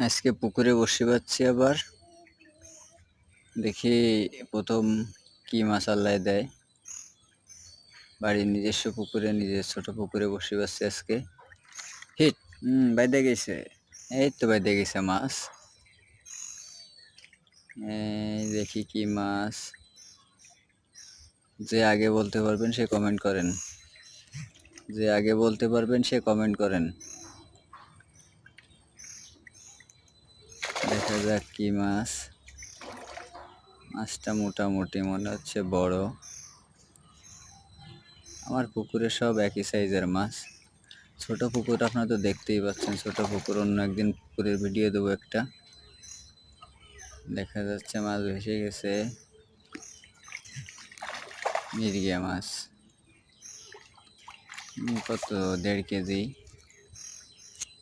আজকে পুকুরে বসে পাচ্ছি আবার। দেখি প্রথম কি মাছ আল্লাহ দেয়। বাড়ির নিজস্ব পুকুরে, নিজের ছোট পুকুরে বসে পাচ্ছি আজকে। হিট বাইদে গেছে। এই তো বাইদে গেছে মাছ। এই দেখি কি মাছ। যে আগে বলতে পারবেন সে কমেন্ট করেন। যে আগে বলতে পারবেন সে কমেন্ট করেন। দেখা যাক কি মাছ। মাছটা মোটামুটি মনে হচ্ছে বড়। আমার পুকুরে সব একই সাইজের মাছ। ছোট পুকুর আপনারা তো দেখতেই পাচ্ছেন, ছোট পুকুর। অন্য একদিন পুকুরের ভিডিও দেবো একটা। দেখা যাচ্ছে মাছ ভেসে গেছে। মিরগিয়া মাছ কত 1.5 কেজি।